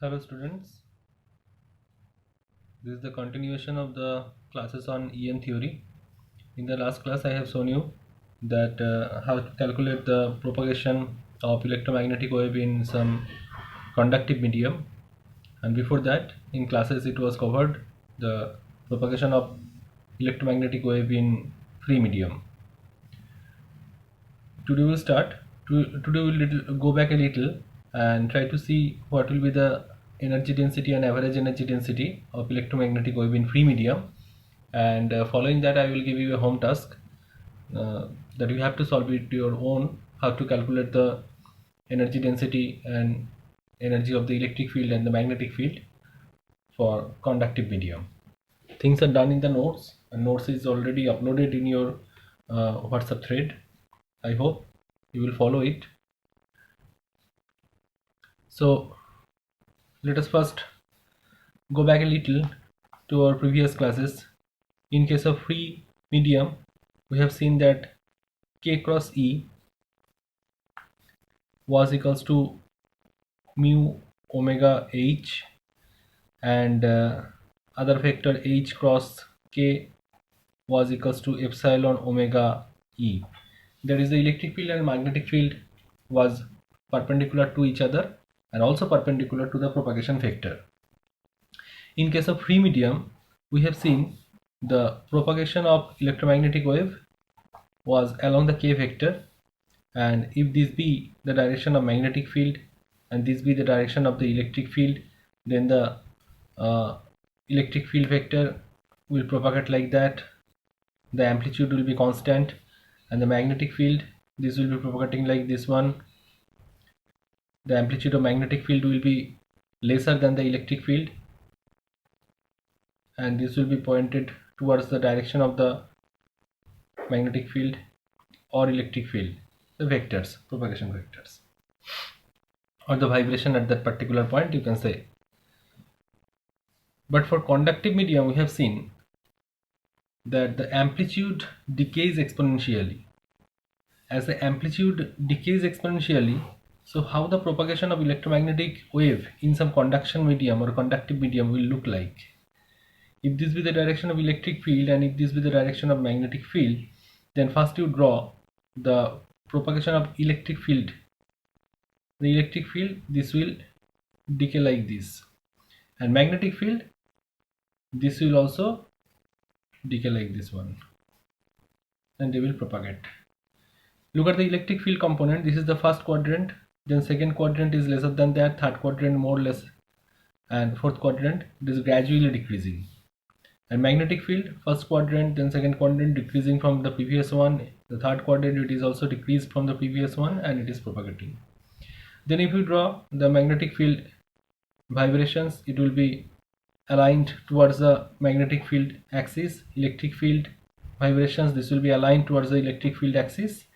Hello students, this is the continuation of the classes on EM theory. In the last class I have shown you that how to calculate the propagation of electromagnetic wave in some conductive medium, and before that in classes it was covered the propagation of electromagnetic wave in free medium. Today we'll start. Today we'll go back a little and try to see what will be the energy density and average energy density of electromagnetic wave in free medium, and following that I will give you a home task uh, that you have to solve it your own, how to calculate the energy density and energy of the electric field and the magnetic field for conductive medium. Things are done in the notes, and notes is already uploaded in your WhatsApp thread. I hope you will follow it. So let us first go back a little to our previous classes. In case of free medium, we have seen that K cross E was equals to mu omega H, and other vector H cross K was equals to epsilon omega E. That is, the electric field and magnetic field was perpendicular to each other and also perpendicular to the propagation vector. In case of free medium, we have seen the propagation of electromagnetic wave was along the k vector, and if this be the direction of magnetic field and this be the direction of the electric field, then the electric field vector will propagate like that. The amplitude will be constant, and the magnetic field, this will be propagating like this one. The amplitude of magnetic field will be lesser than the electric field, and this will be pointed towards the direction of the magnetic field or electric field, the vectors, propagation vectors, or the vibration at that particular point, you can say. But for conductive medium, we have seen that the amplitude decays exponentially. As the amplitude decays exponentially, so how the propagation of electromagnetic wave in some conduction medium or conductive medium will look like? If this be the direction of electric field and if this be the direction of magnetic field, then first you draw the propagation of electric field. The electric field, this will decay like this, and magnetic field, this will also decay like this one, and they will propagate. Look at the electric field component. This is the first quadrant, then second quadrant is lesser than that, third quadrant more or less, and fourth quadrant it is gradually decreasing. And magnetic field, first quadrant, then second quadrant decreasing from the previous one, the third quadrant it is also decreased from the previous one, and it is propagating. Then if you draw the magnetic field vibrations, it will be aligned towards the magnetic field axis. Electric field vibrations, this will be aligned towards the electric field axis.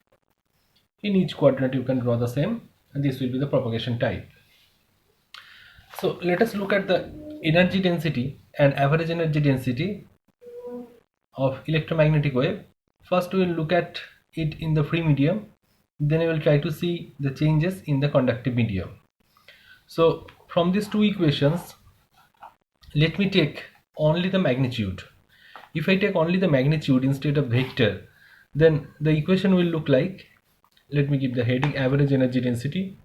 In each quadrant you can draw the same, and this will be the propagation type. So let us look at the energy density and average energy density of electromagnetic wave. First we will look at it in the free medium, then we will try to see the changes in the conductive medium. So from these two equations, let me take only the magnitude. If I take only the magnitude instead of vector, then the equation will look like, let me give the heading average energy density.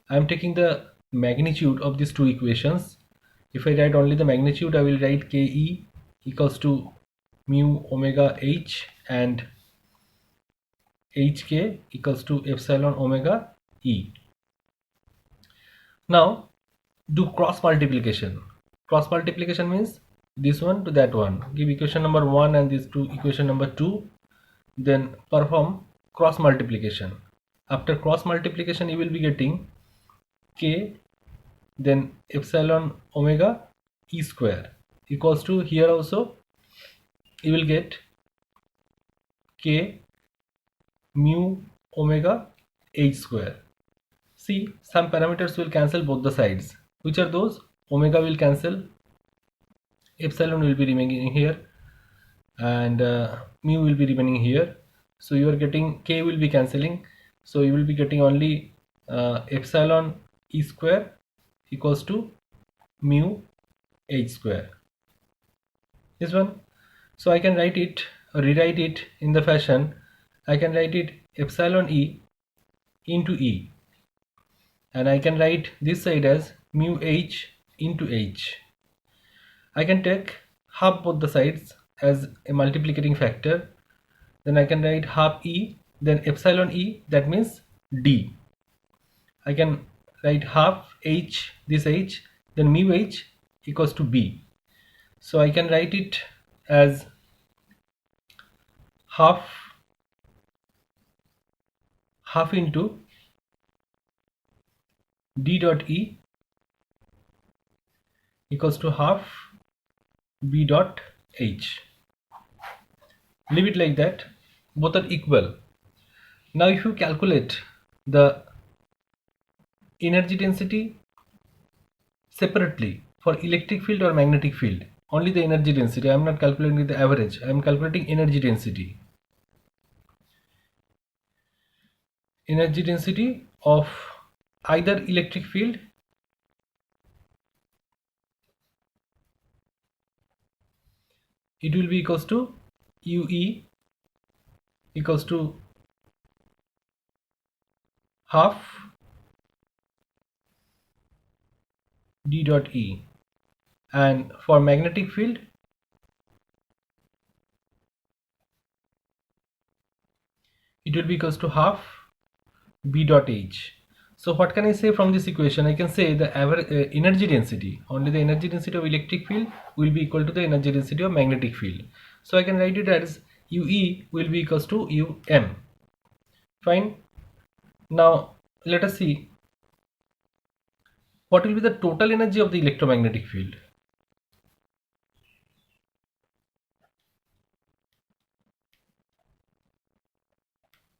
I am taking the magnitude of these two equations. If I write only the magnitude, I will write Ke equals to mu omega h and hk equals to epsilon omega e. Now do cross multiplication. Cross multiplication means this one to that one. Give equation number 1 and this to equation number 2. Then perform cross multiplication. After cross multiplication, you will be getting k, then epsilon omega e square equals to, here also you will get k mu omega h square. See, some parameters will cancel both the sides. Which are those? Omega will cancel, epsilon will be remaining here, and mu will be remaining here. So you are getting, k will be cancelling, so you will be getting only epsilon E square equals to mu H square, this one. So I can write it or rewrite it in the fashion, I can write it epsilon E into E, and I can write this side as mu H into H. I can take half both the sides as a multiplicating factor, then I can write half E, then epsilon E, that means D. I can write half H, this H, then mu H equals to B. So I can write it as half into D dot E equals to half B dot H. Leave it like that, both are equal. Now if you calculate the energy density separately for electric field or magnetic field, only the energy density, I am not calculating the average, I am calculating energy density. Energy density of either electric field it will be equals to UE equals to half D dot E, and for magnetic field it will be equals to half B dot H. So what can I say from this equation? I can say the average energy density, only the energy density of electric field will be equal to the energy density of magnetic field. So I can write it as UE will be equals to UM. Fine. Now let us see what will be the total energy of the electromagnetic field.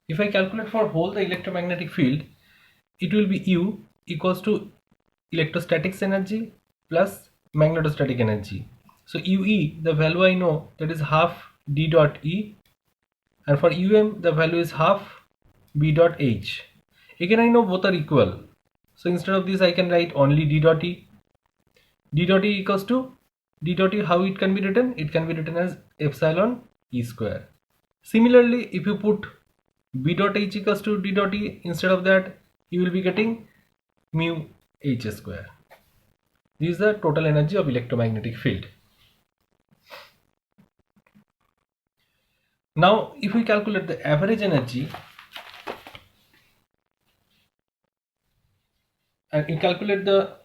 If I calculate for whole the electromagnetic field, it will be U equals to electrostatics energy plus magnetostatic energy. So UE, the value I know, that is half D dot E, and for UM the value is half B dot H. Again I know both are equal, so instead of this I can write only D dot E. D dot E equals to D dot E, how it can be written? It can be written as epsilon E square. Similarly, if you put B dot H equals to D dot E, instead of that you will be getting mu H square. This is the total energy of electromagnetic field. Now if we calculate the average energy and you calculate the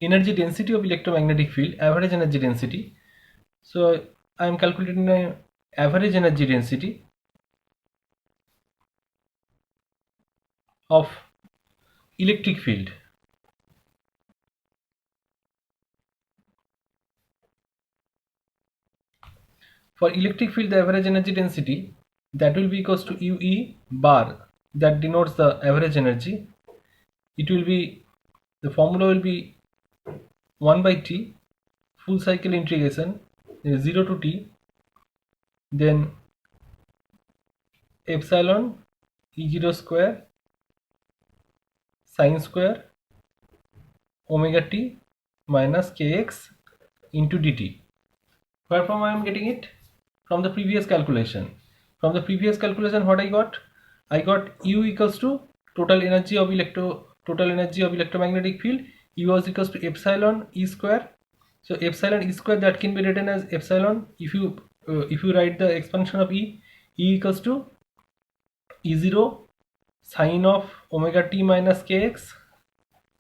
energy density of electromagnetic field, average energy density. So I am calculating the average energy density of electric field. For electric field, the average energy density, that will be equals to UE bar, that denotes the average energy. It will be, the formula will be 1 by T full cycle integration 0 to T, then epsilon E0 square sine square omega t minus kx into dt. Where from I am getting it? From the previous calculation. From the previous calculation, what I got? I got U equals to total energy of electromagnetic field. U was equals to epsilon E square. So epsilon E square, that can be written as epsilon. If you write the expansion of E equals to E0 sine of omega t minus kx,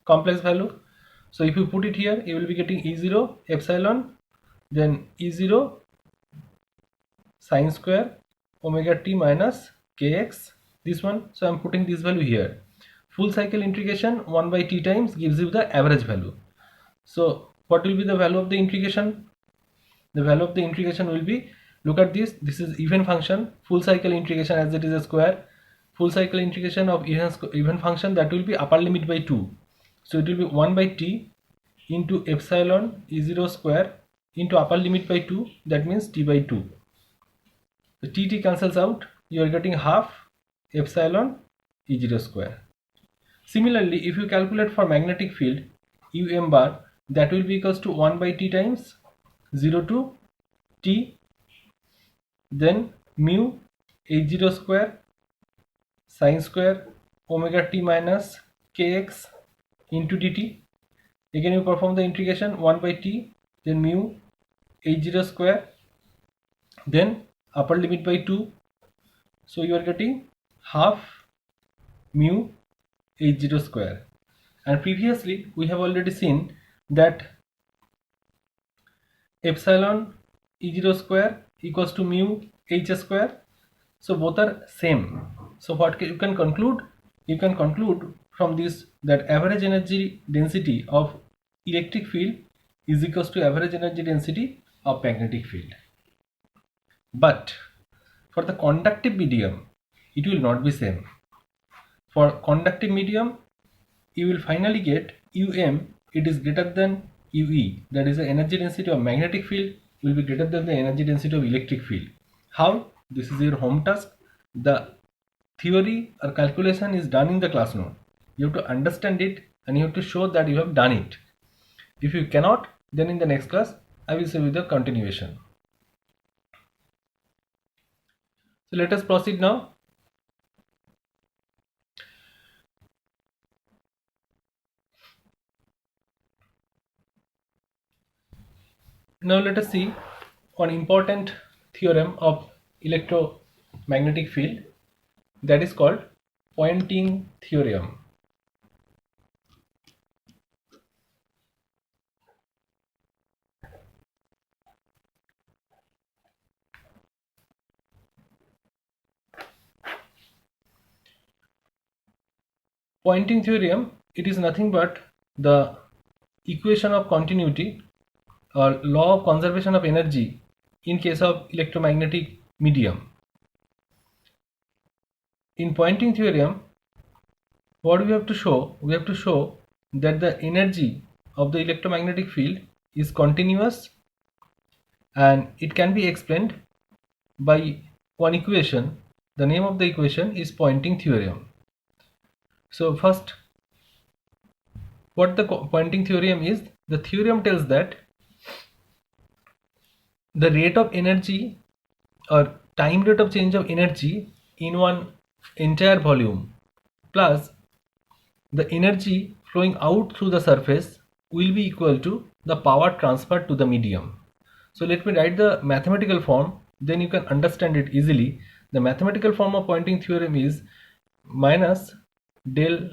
complex value. So if you put it here, you will be getting E0 epsilon, then E0 sine square omega t minus kx, this one. So I am putting this value here. Full cycle integration 1 by t times gives you the average value. So what will be the value of the integration? The value of the integration will be, look at this, this is even function, full cycle integration as it is a square, full cycle integration of even function, that will be upper limit by 2. So it will be 1 by t into epsilon E0 square into upper limit by 2, that means t by 2. The T cancels out, you are getting half epsilon E0 square. Similarly, if you calculate for magnetic field um bar, that will be equals to 1 by T times 0 to T, then mu H0 square sine square omega t minus kx into dt. Again you perform the integration 1 by T, then mu H0 square, then upper limit by 2, so you are getting half mu H0 square. And previously we have already seen that epsilon E0 square equals to mu H square, so both are same. So what you can conclude? You can conclude from this that average energy density of electric field is equals to average energy density of magnetic field. But for the conductive medium it will not be same. For conductive medium you will finally get it is greater than ue, that is the energy density of magnetic field will be greater than the energy density of electric field. How? This is your home task. The theory or calculation is done in the class note. You have to understand it and you have to show that you have done it. If you cannot, then in the next class I will show you the continuation. So let us proceed now. Now let us see one important theorem of electromagnetic field, that is called Poynting theorem. Poynting theorem, it is nothing but the equation of continuity or law of conservation of energy in case of electromagnetic medium. In Poynting theorem, what we have to show? We have to show that the energy of the electromagnetic field is continuous and it can be explained by one equation. The name of the equation is Poynting theorem. So first, what the Poynting theorem is? The theorem tells that the rate of energy or time rate of change of energy in one entire volume plus the energy flowing out through the surface will be equal to the power transferred to the medium. So let me write the mathematical form, then you can understand it easily. The mathematical form of Poynting theorem is minus del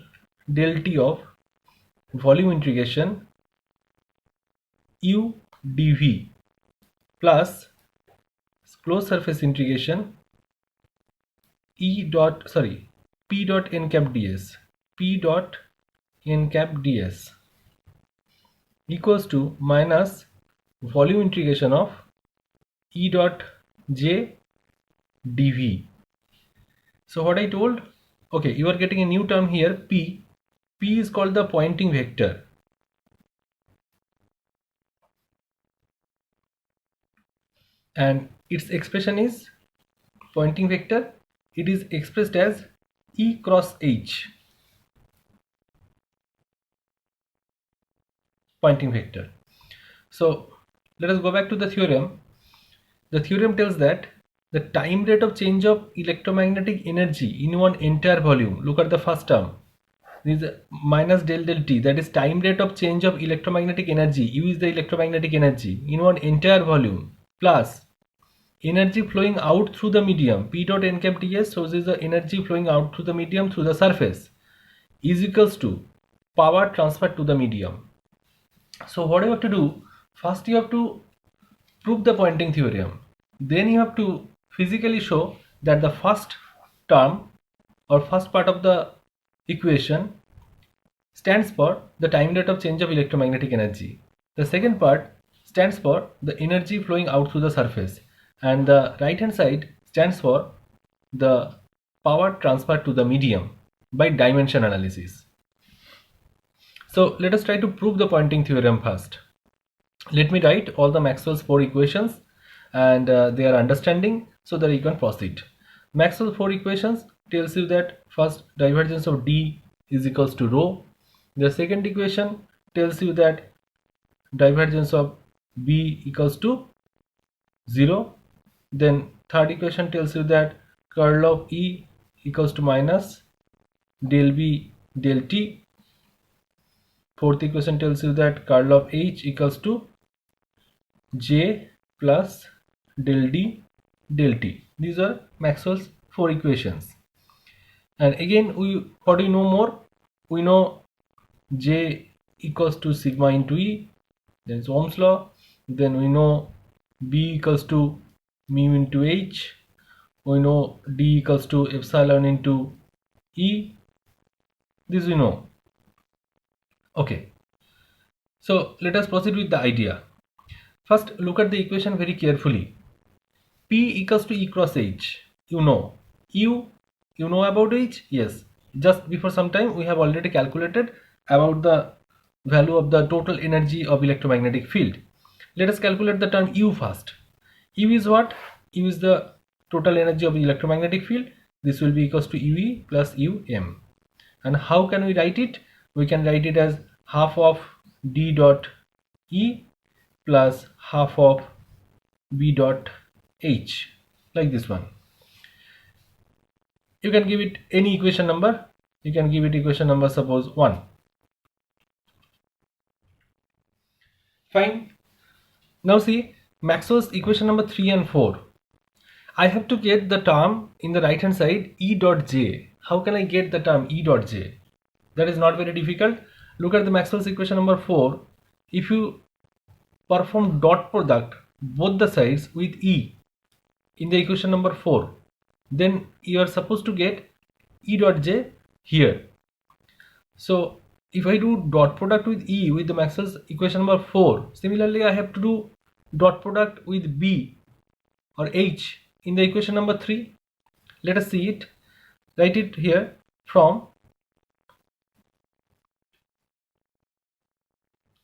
T of volume integration u dv plus closed surface integration p dot n cap ds equals to minus volume integration of E dot j dv. So what I told, okay, you are getting a new term here, p is called the Poynting vector, and its expression is Poynting vector, it is expressed as E cross H, Poynting vector. So let us go back to the theorem. The theorem tells that the time rate of change of electromagnetic energy in one entire volume, look at the first term, this is minus del T, that is time rate of change of electromagnetic energy, U is the electromagnetic energy in one entire volume, plus energy flowing out through the medium, P dot n cap ds, so this is the energy flowing out through the medium through the surface, is equals to power transferred to the medium. So what you have to do, first you have to prove the Poynting theorem, then you have to physically show that the first term or first part of the equation stands for the time rate of change of electromagnetic energy, the second part stands for the energy flowing out through the surface, and the right hand side stands for the power transferred to the medium by dimension analysis. So let us try to prove the Poynting theorem first. Let me write all the Maxwell's four equations and their understanding so that you can proceed. Maxwell's four equations tells you that first divergence of D is equals to rho. The second equation tells you that divergence of B equals to 0. Then third equation tells you that curl of E equals to minus del B del T. Fourth equation tells you that curl of H equals to J plus del D del T. These are Maxwell's four equations. And again, what do we know more? We know J equals to sigma into E, then it's Ohm's law. Then we know B equals to mu into H. We know D equals to epsilon into E. This we know. Okay. So let us proceed with the idea. First, look at the equation very carefully. P equals to E cross H. You know. You know about H? Yes. Just before some time we have already calculated about the value of the total energy of electromagnetic field. Let us calculate the term U first. U is what? U is the total energy of the electromagnetic field. This will be equals to UE plus UM. And how can we write it? We can write it as half of D dot E plus half of B dot H, like this one. You can give it any equation number. You can give it equation number, suppose 1. Fine. Now see Maxwell's equation number 3 and 4. I have to get the term in the right hand side E dot J. How can I get the term E dot J? That is not very difficult. Look at the Maxwell's equation number 4. If you perform dot product both the sides with E in the equation number 4, then you are supposed to get E dot J here. So if I do dot product with E with the Maxwell's equation number 4, similarly I have to do dot product with B or H in the equation number 3. Let us see it. Write it here from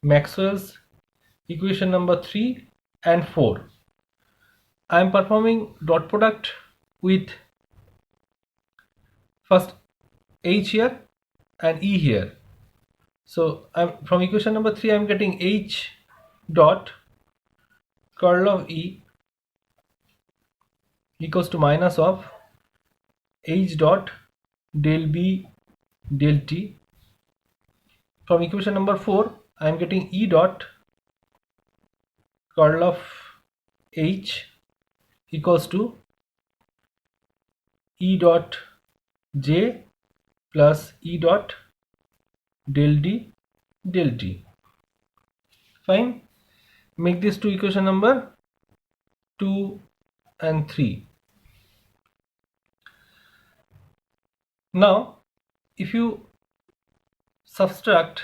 Maxwell's equation number 3 and 4. I am performing dot product with first H here and E here. So from equation number 3 I am getting H dot curl of E equals to minus of H dot del B del T. From equation number 4 I am getting E dot curl of H equals to E dot J plus E dot del D del T. Fine. Make this to equation number 2 and 3. Now if you subtract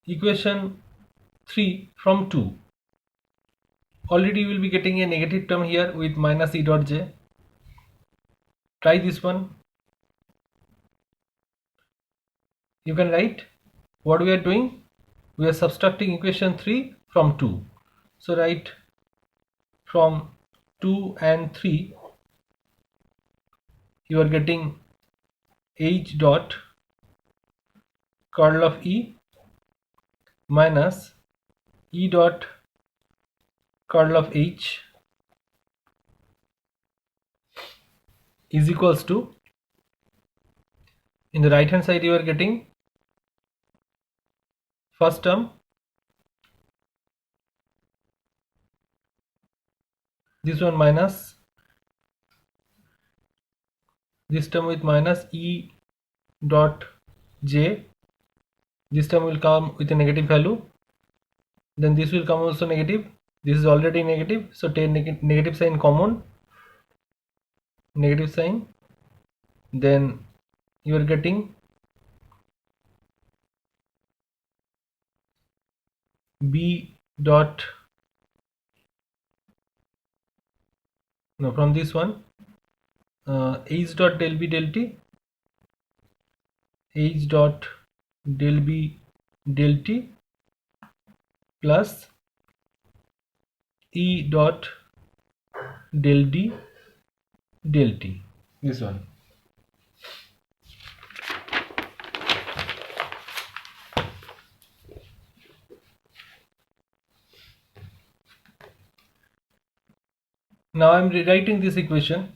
equation 3 from 2, already you will be getting a negative term here with minus E dot J. Try this one. You can write what we are doing. We are subtracting equation 3 from 2. So write from 2 and 3 you are getting H dot curl of E minus E dot curl of H is equals to, in the right hand side you are getting first term, this one minus this term with minus E dot J. This term will come with a negative value, then this will come also negative. This is already negative, so take negative sign common, negative sign. Then you are getting B dot, no, from this one H dot del B del T, H dot del B del T plus E dot del D del T, this one. Now I am rewriting this equation,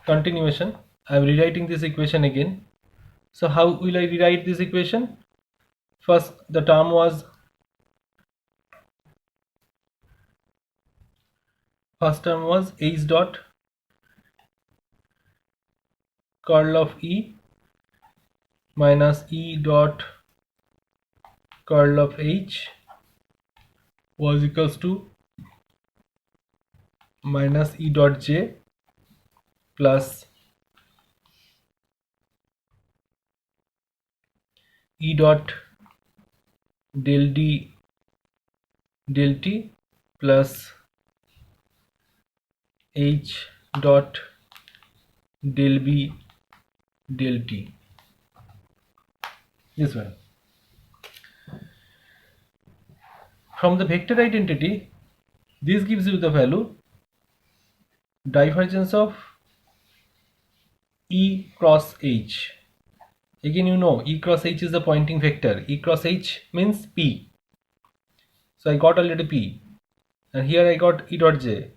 continuation. I am rewriting this equation again. So how will I rewrite this equation? First the term was, first term was H dot curl of E minus E dot curl of H was equals to minus E dot J plus E dot del D del T plus H dot del B del T, this one. From the vector identity, this gives you the value divergence of E cross H. Again, you know E cross H is the Poynting vector. E cross H means P. So I got already P, and here I got E dot J.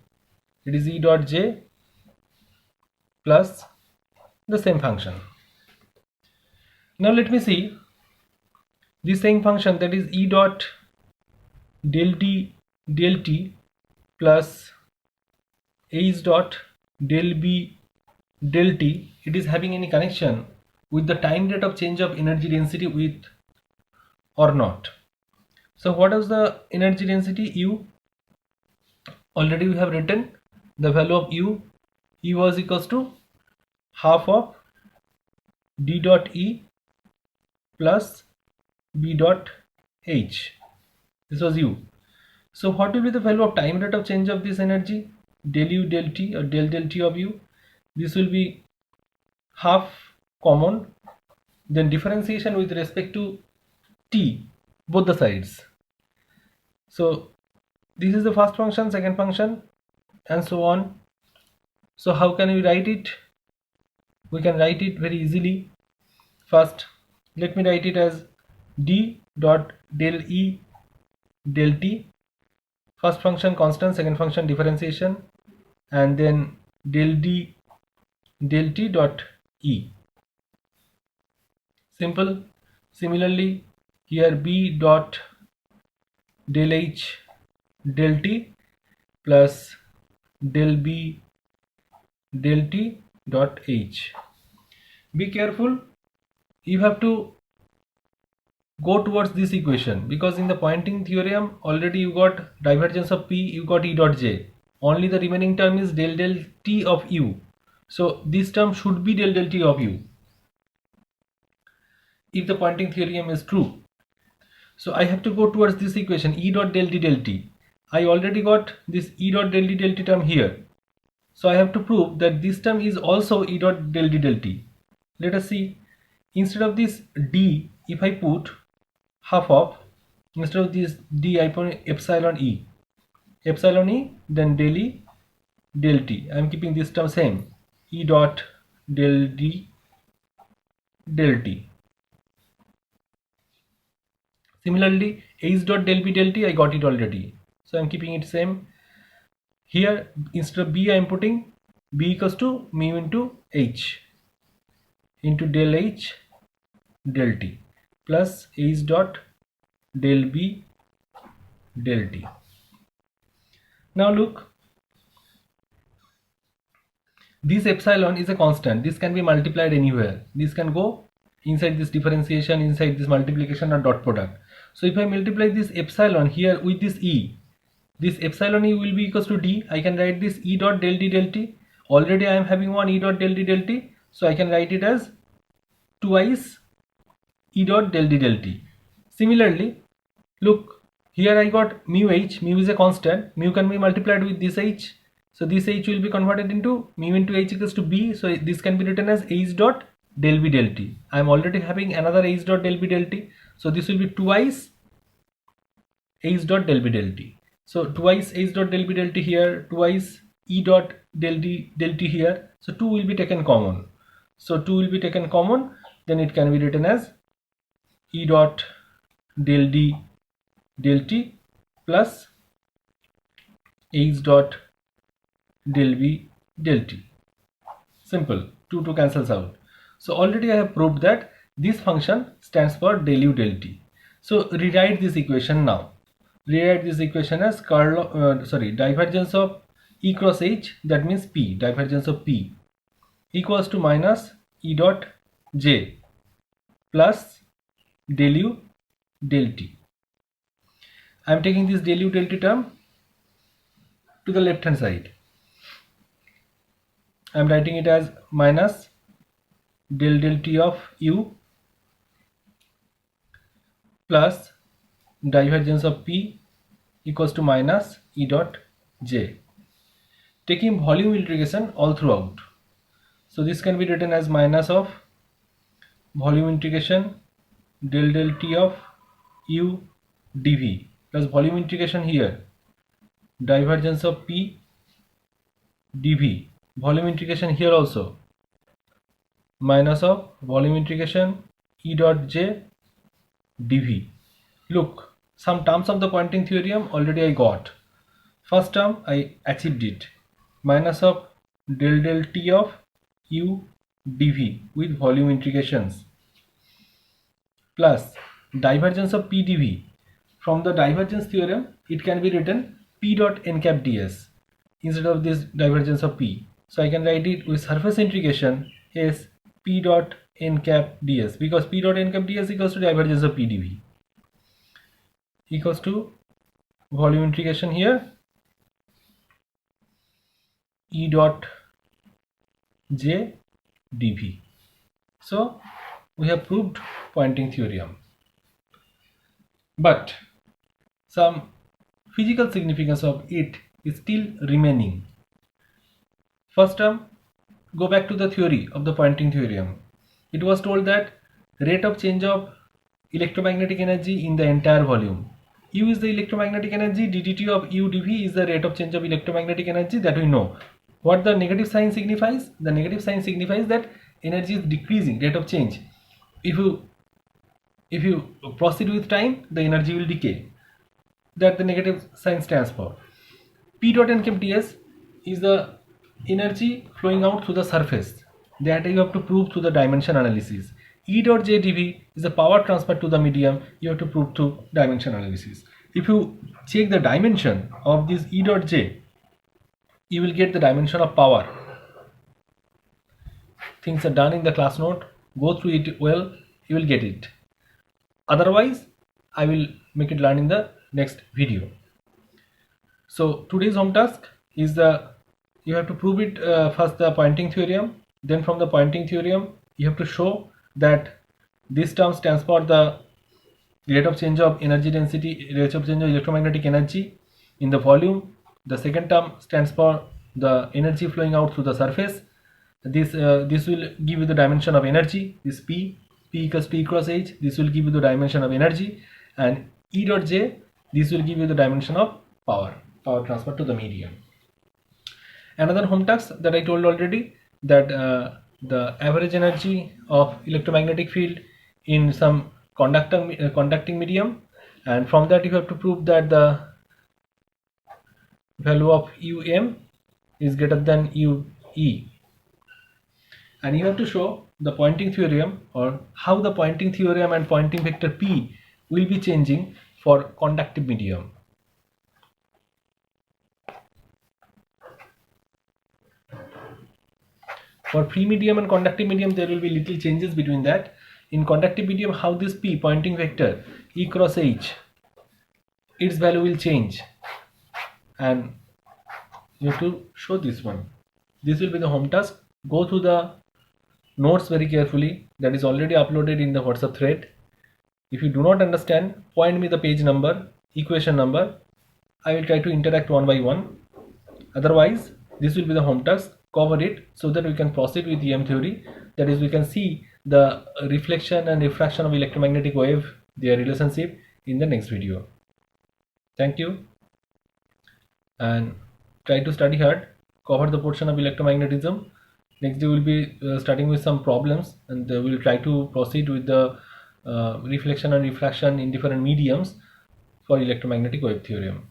It is E dot J plus the same function. Now let me see this same function, that is E dot del D del T plus H dot del B del T. It is having any connection with the time rate of change of energy density with or not. So what is the energy density? U. Already we have written the value of U. E was equals to half of D dot E plus B dot H. This was U. So what will be the value of time rate of change of this energy? Del U del T or del T of U. This will be half common, then differentiation with respect to T, both the sides. So this is the first function, second function, and so on. So how can we write it? We can write it very easily. First, let me write it as D dot del E del T. First function constant, second function differentiation, and then del D del T dot E. Simple. Similarly, here B dot del H del T plus del B del T dot H. Be careful, you have to go towards this equation, because in the Poynting theorem already you got divergence of P, you got E dot J. Only the remaining term is del T of U. So this term should be del T of U if the Poynting theorem is true. So I have to go towards this equation, E dot del D del T. I already got this E dot del D del T term here. So I have to prove that this term is also E dot del D del T. Let us see. Instead of this D, if I put half of, instead of this D, I put epsilon E. Epsilon E, then del E del T. I am keeping this term same. E dot del D del T. Similarly, H dot del B del T, I got it already. So I am keeping it same. Here, instead of B, I am putting B equals to mu into H into del H del T plus H dot del B del T. Now look, this epsilon is a constant. This can be multiplied anywhere. This can go inside this differentiation, inside this multiplication or dot product. So if I multiply this epsilon here with this E, this epsilon E will be equals to D. I can write this E dot del D del T. Already I am having one E dot del D del T. So I can write it as twice E dot del D del T. Similarly, look, here I got mu H. Mu is a constant. Mu can be multiplied with this H. So this H will be converted into mu into H equals to B. So this can be written as H dot del B del T. I am already having another H dot del B del T. So this will be twice H dot del B del T. So twice H dot del B del T here, twice E dot del t here, so 2 will be taken common. So 2 will be taken common, then it can be written as E dot del d del t plus H dot del v del t. Simple, 2 cancels out. So already I have proved that this function stands for del u del t. So rewrite this equation now. Rewrite this equation as divergence of E cross H, that means P, divergence of P equals to minus E dot J plus del u del t. I am taking this del u del t term to the left hand side. I am writing it as minus del t of u plus divergence of P equals to minus E dot J. Taking volume integration all throughout. So this can be written as minus of volume integration del t of u dv plus volume integration here divergence of P dv, volume integration here also minus of volume integration E dot J dv. Look, some terms of the Poynting theorem already I got. First term I achieved it, minus of del t of u dv with volume integrations plus divergence of P dv. From the divergence theorem it can be written P dot n cap ds instead of this divergence of P. So I can write it with surface integration as P dot n cap ds, because P dot n cap ds equals to divergence of P dv equals to volume integration here E dot J dv. So we have proved Poynting theorem, but some physical significance of it is still remaining. First term, go back to the theory of the Poynting theorem. It was told that rate of change of electromagnetic energy in the entire volume. U is the electromagnetic energy, ddt of u dv is the rate of change of electromagnetic energy, that we know. What the negative sign signifies? The negative sign signifies that energy is decreasing, rate of change. If you proceed with time, the energy will decay. That the negative sign stands for. P dot n cap ds is the energy flowing out through the surface, that you have to prove through the dimension analysis. E dot J dv is the power transferred to the medium, you have to prove through dimension analysis. If you check the dimension of this E dot J, you will get the dimension of power. Things are done in the class note, go through it well, you will get it. Otherwise I will make it learn in the next video. So today's home task is you have to prove it first the Poynting theorem, then from the Poynting theorem you have to show that this term stands for the rate of change of energy density, rate of change of electromagnetic energy in the volume. The second term stands for the energy flowing out through the surface. This will give you the dimension of energy, this P equals to E cross H, this will give you the dimension of energy, and E dot J, this will give you the dimension of power transfer to the medium. Another home task that I told already, that the average energy of electromagnetic field in some conducting medium, and from that you have to prove that the value of um is greater than ue, and you have to show the Poynting theorem, or how the Poynting theorem and Poynting vector P will be changing for conductive medium. For free medium and conductive medium there will be little changes between that. In conductive medium, how this P, Poynting vector E cross H, its value will change, and you have to show this one. This will be the home task. Go through the notes very carefully, that is already uploaded in the WhatsApp thread. If you do not understand, point me the page number, equation number, I will try to interact one by one. Otherwise this will be the home task, cover it so that we can proceed with EM theory, that is we can see the reflection and refraction of electromagnetic wave, their relationship, in the next video. Thank you, and try to study hard, cover the portion of electromagnetism. Next day we'll be starting with some problems, and we'll try to proceed with the reflection and refraction in different mediums for electromagnetic wave theorem.